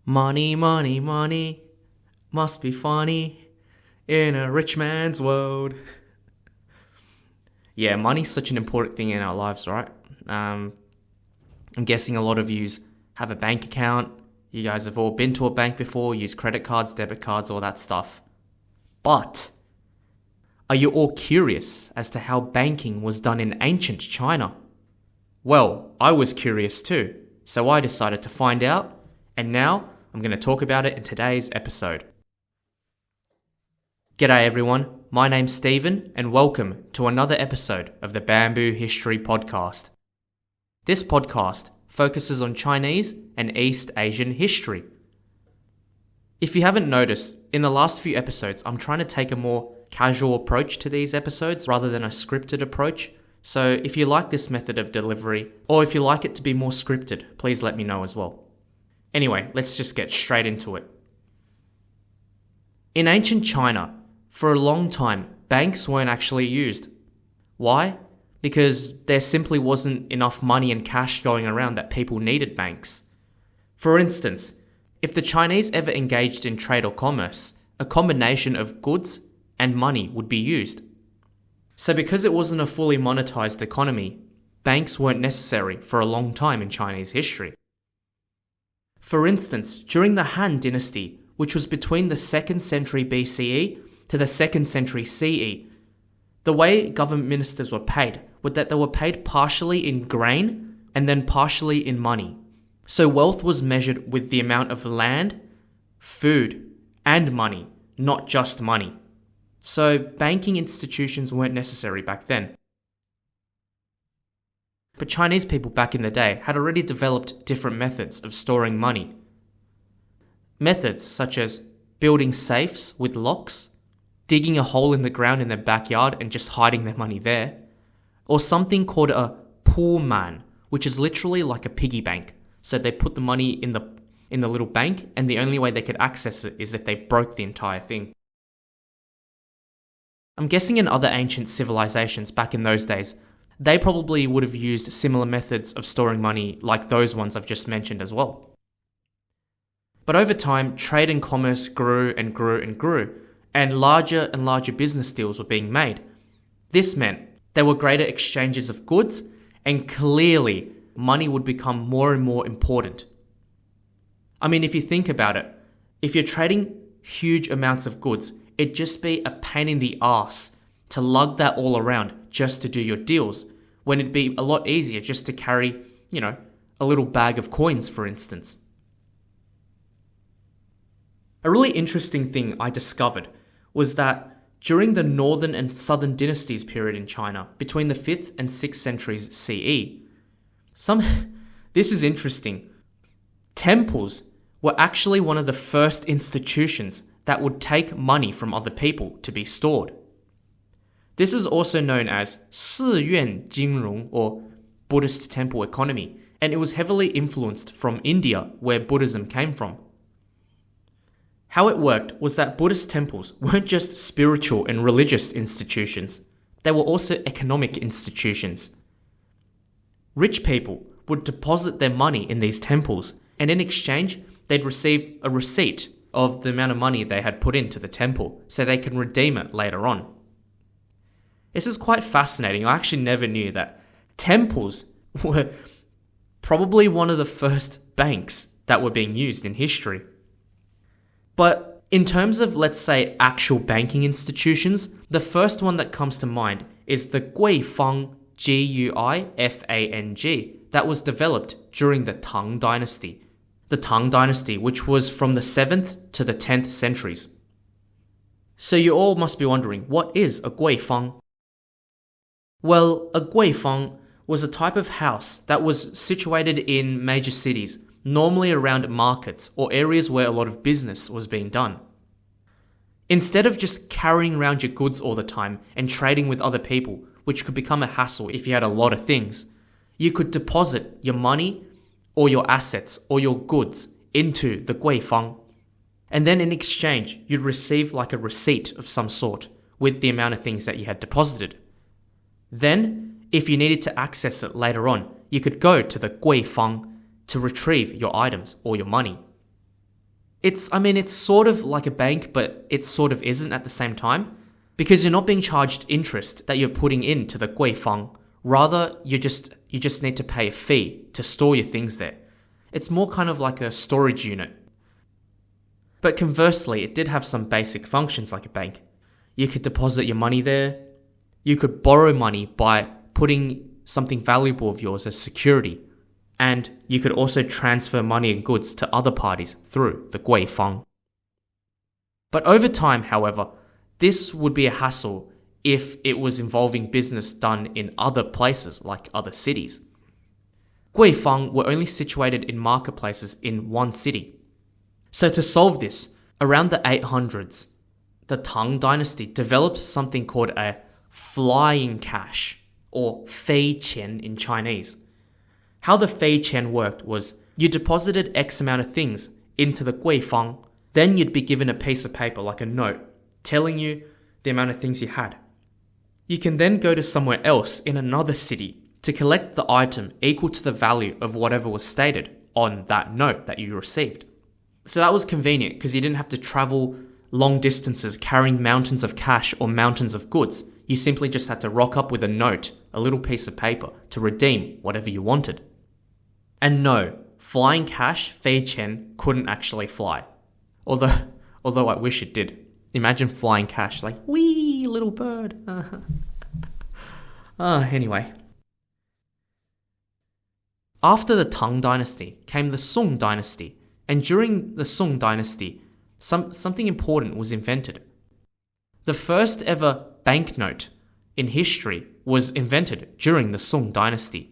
Money, money, money must be funny in a rich man's world. Yeah, money's such an important thing in our lives, right? I'm guessing a lot of you have a bank account. You guys have all been to a bank before, used credit cards, debit cards, all that stuff. But are you all curious as to how banking was done in ancient China? Well, I was curious too, so I decided to find out, and now I'm going to talk about it in today's episode. G'day everyone, my name's Stephen, and welcome to another episode of the Bamboo History Podcast. This podcast focuses on Chinese and East Asian history. If you haven't noticed, in the last few episodes, I'm trying to take a more casual approach to these episodes rather than a scripted approach. So if you like this method of delivery, or if you like it to be more scripted, please let me know as well. Anyway, let's just get straight into it. In ancient China, for a long time, banks weren't actually used. Why? Because there simply wasn't enough money and cash going around that people needed banks. For instance, if the Chinese ever engaged in trade or commerce, a combination of goods and money would be used. So because it wasn't a fully monetized economy, banks weren't necessary for a long time in Chinese history. For instance, during the Han Dynasty, which was between the 2nd century BCE to the 2nd century CE, the way government ministers were paid was that they were paid partially in grain and then partially in money. So wealth was measured with the amount of land, food, and money, not just money. So banking institutions weren't necessary back then. But Chinese people back in the day had already developed different methods of storing money. Methods such as building safes with locks, digging a hole in the ground in their backyard and just hiding their money there, or something called a pool man, which is literally like a piggy bank. So they put the money in the little bank, and the only way they could access it is if they broke the entire thing. I'm guessing in other ancient civilizations back in those days, they probably would have used similar methods of storing money like those ones I've just mentioned as well. But over time, trade and commerce grew and grew and grew, and larger business deals were being made. This meant there were greater exchanges of goods, and clearly money would become more and more important. I mean, if you think about it, if you're trading huge amounts of goods, it'd just be a pain in the ass to lug that all around just to do your deals, when it'd be a lot easier just to carry, a little bag of coins, for instance. A really interesting thing I discovered was that during the Northern and Southern dynasties period in China, between the 5th and 6th centuries CE, this is interesting. Temples were actually one of the first institutions that would take money from other people to be stored. This is also known as 寺院金融 or Buddhist temple economy, and it was heavily influenced from India, where Buddhism came from. How it worked was that Buddhist temples weren't just spiritual and religious institutions, they were also economic institutions. Rich people would deposit their money in these temples, and in exchange, they'd receive a receipt of the amount of money they had put into the temple, so they can redeem it later on. This is quite fascinating. I actually never knew that temples were probably one of the first banks that were being used in history. But in terms of, let's say, actual banking institutions, the first one that comes to mind is the Guifang, Guifang, that was developed during the Tang Dynasty. The Tang Dynasty, which was from the 7th to the 10th centuries. So you all must be wondering, what is a Guifang? Well, a Guifang was a type of house that was situated in major cities, normally around markets or areas where a lot of business was being done. Instead of just carrying around your goods all the time and trading with other people, which could become a hassle if you had a lot of things, you could deposit your money or your assets or your goods into the Guifang. And then in exchange, you'd receive like a receipt of some sort with the amount of things that you had deposited. Then, if you needed to access it later on, you could go to the Guifang to retrieve your items or your money. It's sort of like a bank, but it sort of isn't at the same time, because you're not being charged interest that you're putting into the 柜方. Rather, you just need to pay a fee to store your things there. It's more kind of like a storage unit. But conversely, it did have some basic functions like a bank. You could deposit your money there. You could borrow money by putting something valuable of yours as security. And you could also transfer money and goods to other parties through the 柜方. But over time, however, this would be a hassle if it was involving business done in other places, like other cities. 柜方 were only situated in marketplaces in one city. So to solve this, around the 800s, the Tang dynasty developed something called a flying cash, or 飞钱 in Chinese. How the 飞钱 worked was you deposited X amount of things into the 柜方, then you'd be given a piece of paper like a note telling you the amount of things you had. You can then go to somewhere else in another city to collect the item equal to the value of whatever was stated on that note that you received. So that was convenient because you didn't have to travel long distances carrying mountains of cash or mountains of goods. You simply just had to rock up with a note, a little piece of paper, to redeem whatever you wanted. And no, flying cash, 飞钱, couldn't actually fly. Although I wish it did. Imagine flying cash, like, wee, little bird. Anyway. After the Tang dynasty came the Song dynasty, and during the Song dynasty, something important was invented. The first ever banknote in history was invented during the Song dynasty.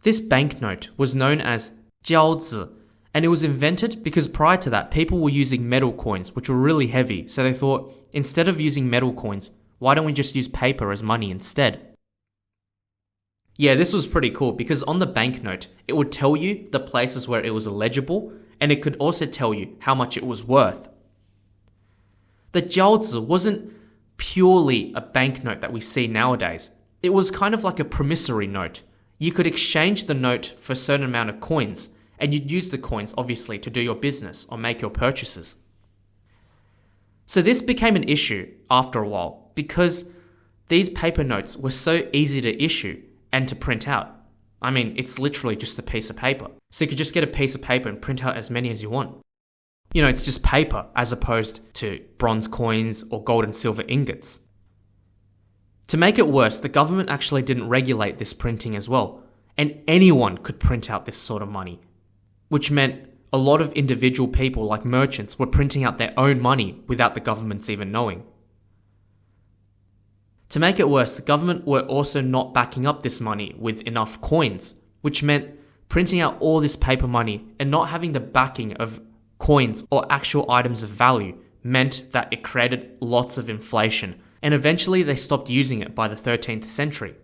This banknote was known as 交子, and it was invented because prior to that, people were using metal coins, which were really heavy, so they thought, instead of using metal coins, why don't we just use paper as money instead? Yeah, this was pretty cool because on the banknote, it would tell you the places where it was illegible, and it could also tell you how much it was worth. The 交子 wasn't purely a banknote that we see nowadays. It was kind of like a promissory note. You could exchange the note for a certain amount of coins, and you'd use the coins, obviously, to do your business or make your purchases. So this became an issue after a while because these paper notes were so easy to issue and to print out. I mean, it's literally just a piece of paper. So you could just get a piece of paper and print out as many as you want. You know, it's just paper as opposed to bronze coins or gold and silver ingots. To make it worse, the government actually didn't regulate this printing as well, and anyone could print out this sort of money, which meant a lot of individual people like merchants were printing out their own money without the governments even knowing. To make it worse, the government were also not backing up this money with enough coins, which meant printing out all this paper money and not having the backing of coins or actual items of value meant that it created lots of inflation, and eventually they stopped using it by the 13th century.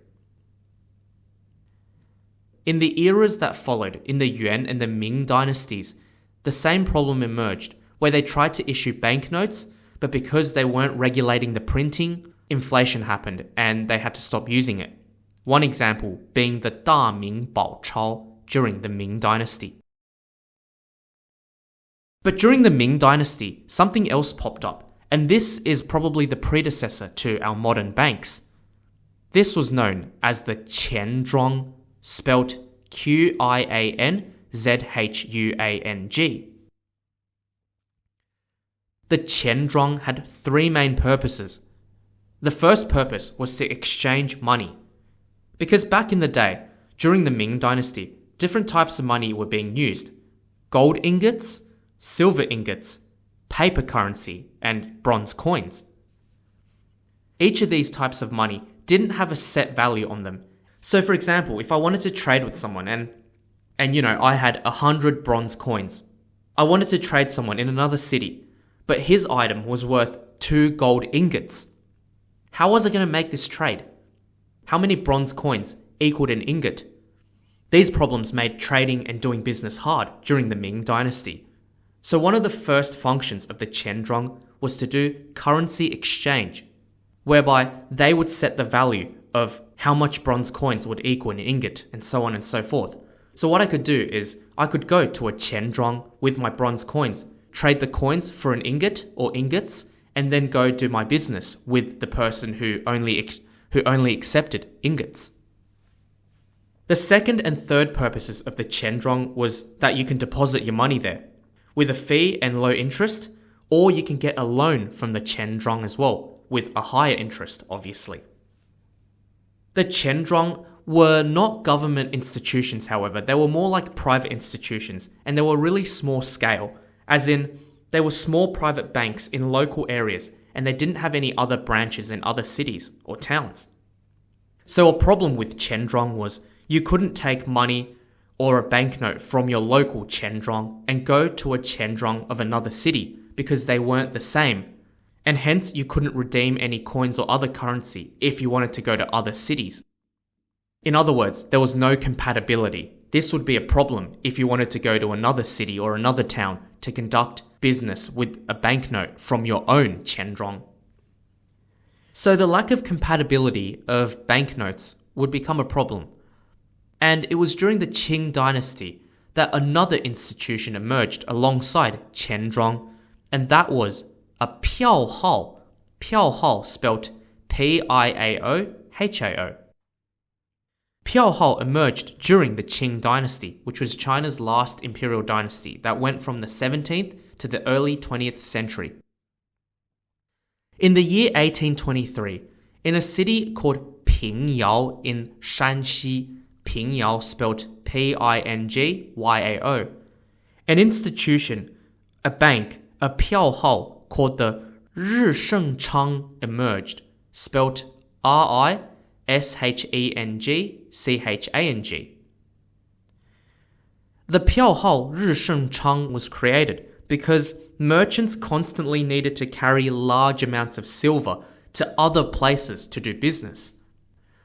In the eras that followed, in the Yuan and the Ming dynasties, the same problem emerged, where they tried to issue banknotes, but because they weren't regulating the printing, inflation happened and they had to stop using it. One example being the 大明宝钞 during the Ming dynasty. But during the Ming dynasty, something else popped up, and this is probably the predecessor to our modern banks. This was known as the qianzhuang, spelt Qianzhuang. The qianzhuang had three main purposes. The first purpose was to exchange money. Because back in the day, during the Ming dynasty, different types of money were being used. Gold ingots, silver ingots, paper currency, and bronze coins. Each of these types of money didn't have a set value on them. So for example, if I wanted to trade with someone and I had 100 bronze coins, I wanted to trade someone in another city, but his item was worth 2 gold ingots. How was I going to make this trade? How many bronze coins equaled an ingot? These problems made trading and doing business hard during the Ming dynasty. So one of the first functions of the qianzhuang was to do currency exchange, whereby they would set the value of how much bronze coins would equal an ingot and so on and so forth. So what I could do is I could go to a qianzhuang with my bronze coins, trade the coins for an ingot or ingots, and then go do my business with the person who only accepted ingots. The second and third purposes of the qianzhuang was that you can deposit your money there with a fee and low interest, or you can get a loan from the qianzhuang as well, with a higher interest, obviously. The qianzhuang were not government institutions, however. They were more like private institutions, and they were really small scale, as in they were small private banks in local areas, and they didn't have any other branches in other cities or towns. So a problem with qianzhuang was you couldn't take money or a banknote from your local qianzhuang and go to a qianzhuang of another city because they weren't the same, and hence you couldn't redeem any coins or other currency if you wanted to go to other cities. In other words, there was no compatibility. This would be a problem if you wanted to go to another city or another town to conduct business with a banknote from your own qianzhuang. So the lack of compatibility of banknotes would become a problem. And it was during the Qing dynasty that another institution emerged alongside qianzhuang, and that was a piaohao. Piaohao spelt Piaohao. Piaohao emerged during the Qing dynasty, which was China's last imperial dynasty that went from the 17th to the early 20th century. In the year 1823, in a city called Pingyao in Shanxi, Pingyao spelt Pingyao, an institution, a bank, a piaohao called the Rishengchang emerged, spelt Rishengchang. The piaohao Rishengchang was created because merchants constantly needed to carry large amounts of silver to other places to do business.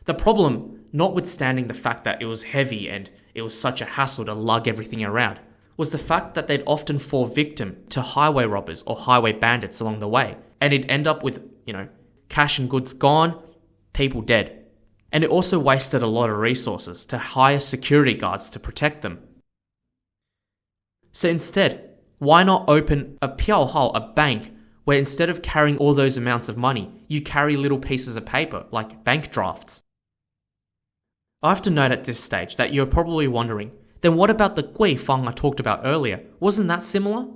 The problem, notwithstanding the fact that it was heavy and it was such a hassle to lug everything around, was the fact that they'd often fall victim to highway robbers or highway bandits along the way, and it'd end up with, cash and goods gone, people dead. And it also wasted a lot of resources to hire security guards to protect them. So instead, why not open a piaohao, a bank, where instead of carrying all those amounts of money, you carry little pieces of paper like bank drafts? I have to note at this stage that you're probably wondering, then what about the guifang I talked about earlier? Wasn't that similar?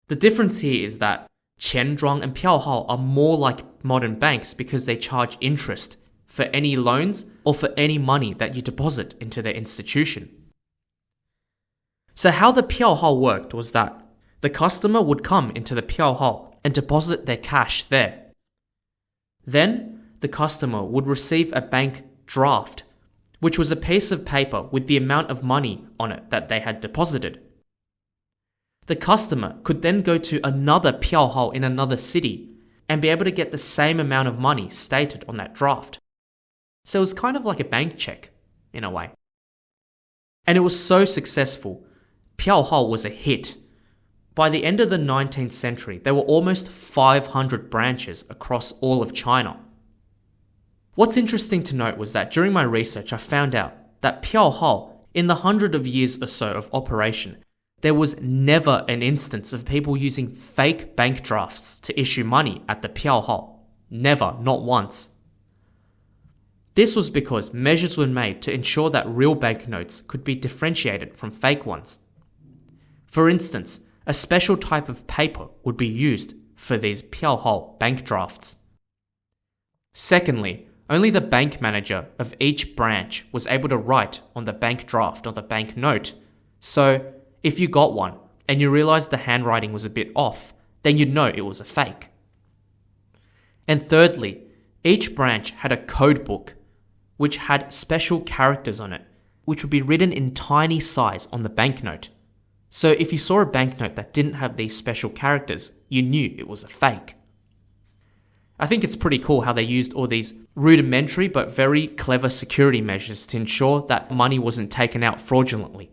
The difference here is that qianzhuang and piaohao are more like modern banks because they charge interest for any loans or for any money that you deposit into their institution. So how the piaohao worked was that the customer would come into the piaohao and deposit their cash there. Then the customer would receive a bank draft, which was a piece of paper with the amount of money on it that they had deposited. The customer could then go to another piaohao in another city and be able to get the same amount of money stated on that draft. So it was kind of like a bank check, in a way. And it was so successful, piaohao was a hit. By the end of the 19th century, there were almost 500 branches across all of China. What's interesting to note was that during my research, I found out that piaohao, in the 100 of years or so of operation, there was never an instance of people using fake bank drafts to issue money at the piaohao. Never, not once. This was because measures were made to ensure that real banknotes could be differentiated from fake ones. For instance, a special type of paper would be used for these piaohao bank drafts. Secondly, only the bank manager of each branch was able to write on the bank draft or the bank note. So, if you got one and you realized the handwriting was a bit off, then you'd know it was a fake. And thirdly, each branch had a code book which had special characters on it, which would be written in tiny size on the banknote. So if you saw a banknote that didn't have these special characters, you knew it was a fake. I think it's pretty cool how they used all these rudimentary but very clever security measures to ensure that money wasn't taken out fraudulently.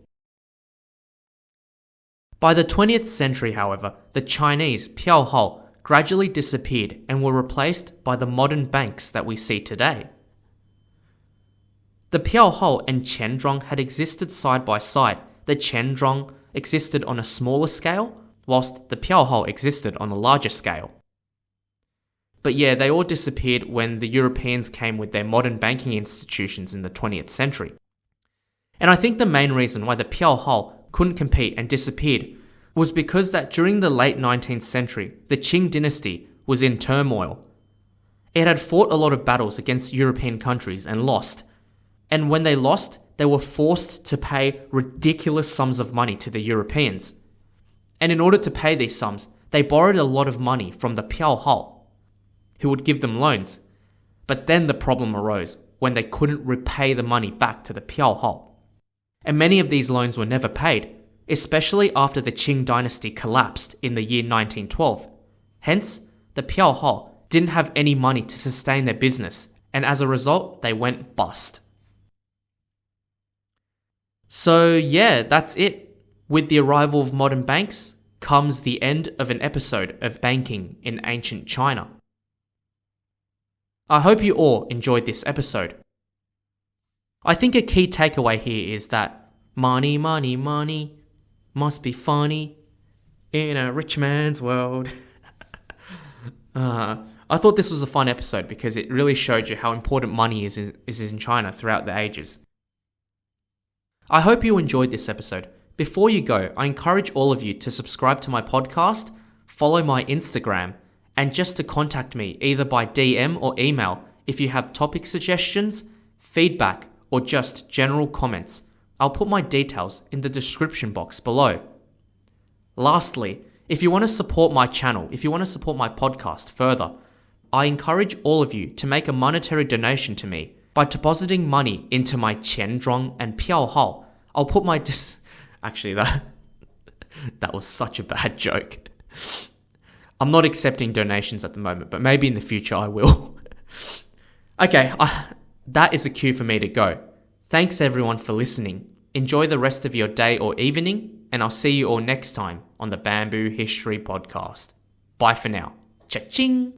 By the 20th century, however, the Chinese piaohao gradually disappeared and were replaced by the modern banks that we see today. The Piaohao and Qianzhuang had existed side by side. The Qianzhuang existed on a smaller scale, whilst the Piaohao existed on a larger scale. But yeah, they all disappeared when the Europeans came with their modern banking institutions in the 20th century. And I think the main reason why the Piaohao couldn't compete and disappeared was because that during the late 19th century, the Qing dynasty was in turmoil. It had fought a lot of battles against European countries and lost. And when they lost, they were forced to pay ridiculous sums of money to the Europeans. And in order to pay these sums, they borrowed a lot of money from the Piaohao, who would give them loans. But then the problem arose when they couldn't repay the money back to the Piaohao. And many of these loans were never paid, especially after the Qing dynasty collapsed in the year 1912. Hence, the Piaohao didn't have any money to sustain their business, and as a result, they went bust. So yeah, that's it. With the arrival of modern banks comes the end of an episode of banking in ancient China. I hope you all enjoyed this episode. I think a key takeaway here is that money, money, money must be funny in a rich man's world. I thought this was a fun episode because it really showed you how important money is in China throughout the ages. I hope you enjoyed this episode. Before you go, I encourage all of you to subscribe to my podcast, follow my Instagram, and just to contact me either by DM or email if you have topic suggestions, feedback, or just general comments. I'll put my details in the description box below. Lastly, if you want to support my channel, if you want to support my podcast further, I encourage all of you to make a monetary donation to me by depositing money into my Qianzhuang and Piaohao. I'll put my Actually, that was such a bad joke. I'm not accepting donations at the moment, but maybe in the future I will. Okay, that is a cue for me to go. Thanks everyone for listening. Enjoy the rest of your day or evening, and I'll see you all next time on the Bamboo History Podcast. Bye for now. Cha-ching!